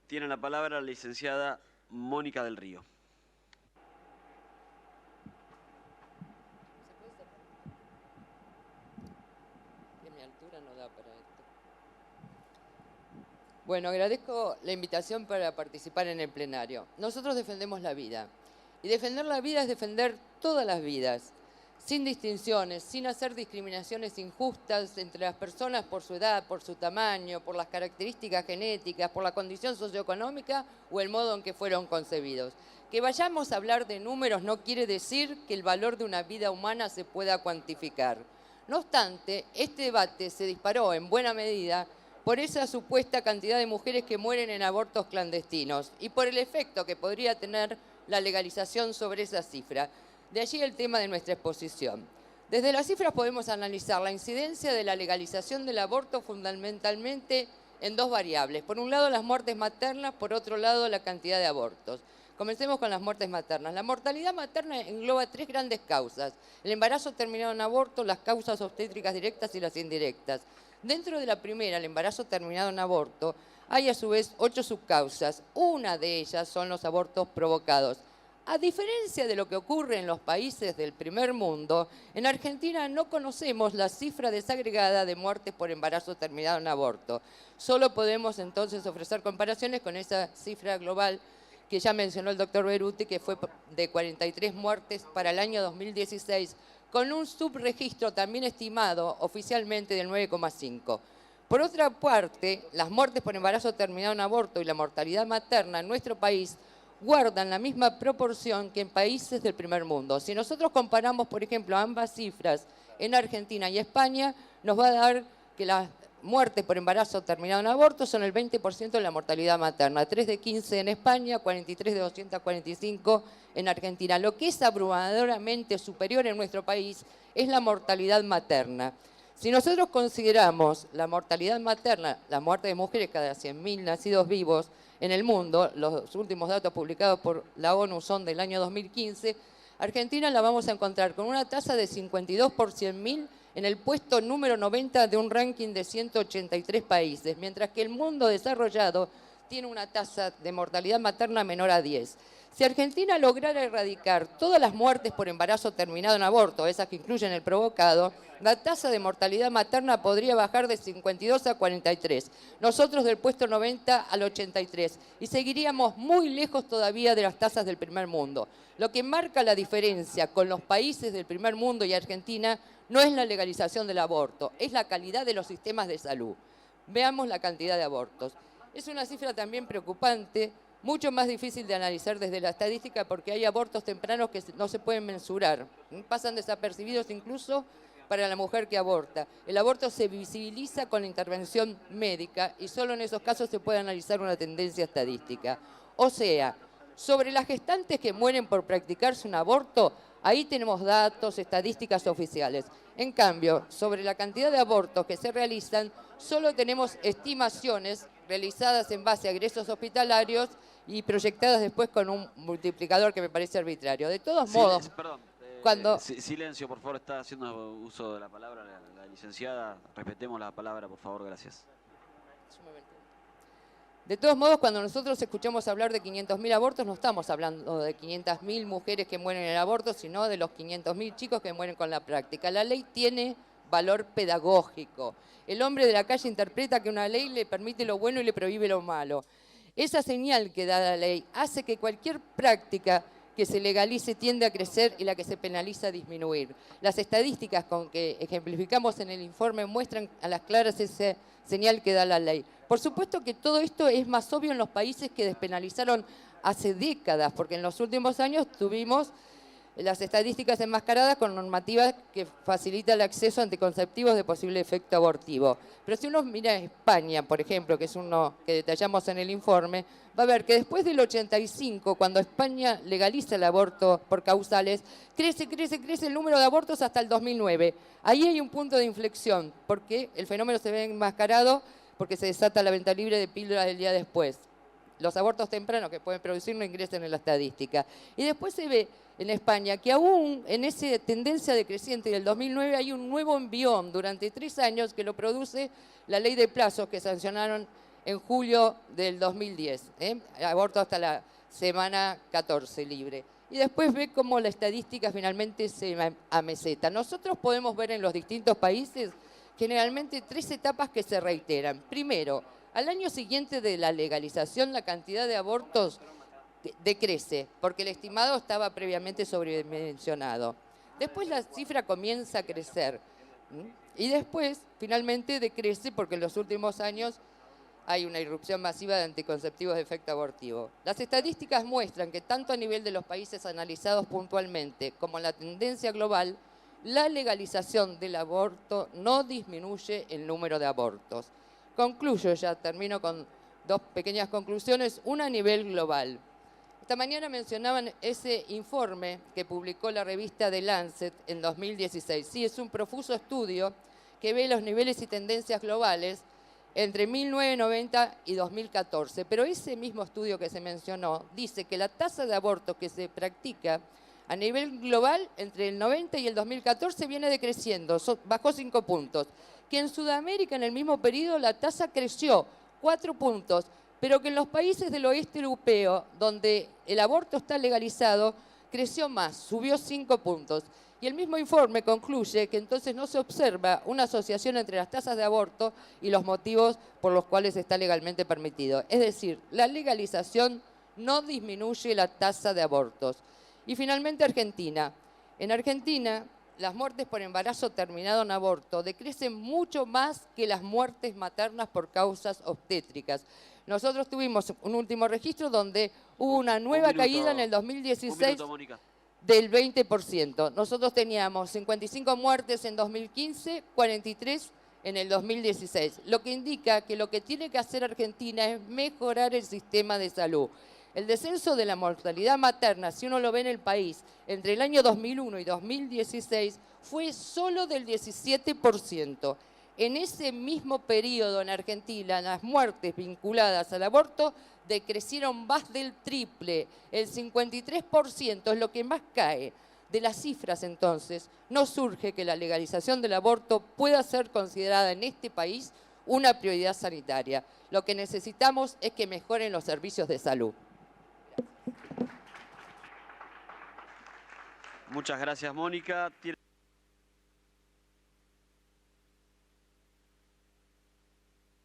Tiene la palabra la licenciada Mónica del Río. Mi altura no da para esto. Bueno, agradezco la invitación para participar en el plenario. Nosotros defendemos la vida. Y defender la vida es defender todas las vidas, sin distinciones, sin hacer discriminaciones injustas entre las personas por su edad, por su tamaño, por las características genéticas, por la condición socioeconómica o el modo en que fueron concebidos. Que vayamos a hablar de números no quiere decir que el valor de una vida humana se pueda cuantificar. No obstante, este debate se disparó en buena medida por esa supuesta cantidad de mujeres que mueren en abortos clandestinos y por el efecto que podría tener la legalización sobre esa cifra. De allí el tema de nuestra exposición. Desde las cifras podemos analizar la incidencia de la legalización del aborto fundamentalmente en dos variables. Por un lado, las muertes maternas, por otro lado, la cantidad de abortos. Comencemos con las muertes maternas. La mortalidad materna engloba tres grandes causas: el embarazo terminado en aborto, las causas obstétricas directas y las indirectas. Dentro de la primera, el embarazo terminado en aborto, hay a su vez 8 subcausas. Una de ellas son los abortos provocados. A diferencia de lo que ocurre en los países del primer mundo, en Argentina no conocemos la cifra desagregada de muertes por embarazo terminado en aborto. Solo podemos entonces ofrecer comparaciones con esa cifra global que ya mencionó el doctor Beruti, que fue de 43 muertes para el año 2016, con un subregistro también estimado oficialmente del 9,5. Por otra parte, las muertes por embarazo terminado en aborto y la mortalidad materna en nuestro país guardan la misma proporción que en países del primer mundo. Si nosotros comparamos, por ejemplo, ambas cifras en Argentina y España, nos va a dar que las muertes por embarazo terminado en aborto son el 20% de la mortalidad materna, 3 de 15 en España, 43 de 245 en Argentina. Lo que es abrumadoramente superior en nuestro país es la mortalidad materna. Si nosotros consideramos la mortalidad materna, la muerte de mujeres cada 100.000 nacidos vivos en el mundo, los últimos datos publicados por la ONU son del año 2015, Argentina la vamos a encontrar con una tasa de 52 por 100.000 en el puesto número 90 de un ranking de 183 países, mientras que el mundo desarrollado tiene una tasa de mortalidad materna menor a 10. Si Argentina lograra erradicar todas las muertes por embarazo terminado en aborto, esas que incluyen el provocado, la tasa de mortalidad materna podría bajar de 52 a 43, nosotros del puesto 90 al 83, y seguiríamos muy lejos todavía de las tasas del primer mundo. Lo que marca la diferencia con los países del primer mundo y Argentina no es la legalización del aborto, es la calidad de los sistemas de salud. Veamos la cantidad de abortos. Es una cifra también preocupante, mucho más difícil de analizar desde la estadística porque hay abortos tempranos que no se pueden mensurar, pasan desapercibidos incluso para la mujer que aborta. El aborto se visibiliza con la intervención médica y solo en esos casos se puede analizar una tendencia estadística. O sea, sobre las gestantes que mueren por practicarse un aborto, ahí tenemos datos, estadísticas oficiales. En cambio, sobre la cantidad de abortos que se realizan, solo tenemos estimaciones realizadas en base a egresos hospitalarios y proyectadas después con un multiplicador que me parece arbitrario. De todos modos, Perdón, cuando... silencio, por favor, está haciendo uso de la palabra la licenciada. Respetemos la palabra, por favor, gracias. De todos modos, cuando nosotros escuchamos hablar de 500.000 abortos, no estamos hablando de 500.000 mujeres que mueren en el aborto, sino de los 500.000 chicos que mueren con la práctica. La ley tiene valor pedagógico. El hombre de la calle interpreta que una ley le permite lo bueno y le prohíbe lo malo. Esa señal que da la ley hace que cualquier práctica que se legalice tiende a crecer y la que se penaliza a disminuir. Las estadísticas con que ejemplificamos en el informe muestran a las claras esa señal que da la ley. Por supuesto que todo esto es más obvio en los países que despenalizaron hace décadas, porque en los últimos años tuvimos las estadísticas enmascaradas con normativas que facilitan el acceso a anticonceptivos de posible efecto abortivo. Pero si uno mira España, por ejemplo, que es uno que detallamos en el informe, va a ver que después del 85, cuando España legaliza el aborto por causales, crece el número de abortos hasta el 2009. Ahí hay un punto de inflexión, porque el fenómeno se ve enmascarado porque se desata la venta libre de píldoras del día después. Los abortos tempranos que pueden producir no ingresan en la estadística. Y después se ve en España que aún en esa tendencia decreciente del 2009 hay un nuevo envión durante 3 años que lo produce la ley de plazos que sancionaron en julio del 2010. Aborto hasta la semana 14 libre. Y después ve cómo la estadística finalmente se ameseta. Nosotros podemos ver en los distintos países generalmente 3 etapas que se reiteran. Primero, al año siguiente de la legalización, la cantidad de abortos decrece, porque el estimado estaba previamente sobredimensionado. Después la cifra comienza a crecer. Y después, finalmente, decrece porque en los últimos años hay una irrupción masiva de anticonceptivos de efecto abortivo. Las estadísticas muestran que tanto a nivel de los países analizados puntualmente como en la tendencia global, la legalización del aborto no disminuye el número de abortos. Concluyo, ya termino con 2 pequeñas conclusiones, una a nivel global. Esta mañana mencionaban ese informe que publicó la revista The Lancet en 2016. Sí, es un profuso estudio que ve los niveles y tendencias globales entre 1990 y 2014. Pero ese mismo estudio que se mencionó dice que la tasa de aborto que se practica a nivel global entre el 90 y el 2014 viene decreciendo, bajó 5 puntos. Que en Sudamérica en el mismo periodo la tasa creció 4 puntos, pero que en los países del oeste europeo, donde el aborto está legalizado, creció más, subió 5 puntos. Y el mismo informe concluye que entonces no se observa una asociación entre las tasas de aborto y los motivos por los cuales está legalmente permitido. Es decir, la legalización no disminuye la tasa de abortos. Y finalmente Argentina. En Argentina, las muertes por embarazo terminado en aborto decrecen mucho más que las muertes maternas por causas obstétricas. Nosotros tuvimos un último registro donde hubo una nueva caída en el 2016 del 20%. Nosotros teníamos 55 muertes en 2015, 43 en el 2016, lo que indica que lo que tiene que hacer Argentina es mejorar el sistema de salud. El descenso de la mortalidad materna, si uno lo ve en el país, entre el año 2001 y 2016, fue solo del 17%. En ese mismo periodo en Argentina, las muertes vinculadas al aborto decrecieron más del triple. El 53% es lo que más cae. De las cifras, entonces, no surge que la legalización del aborto pueda ser considerada en este país una prioridad sanitaria. Lo que necesitamos es que mejoren los servicios de salud. Muchas gracias, Mónica.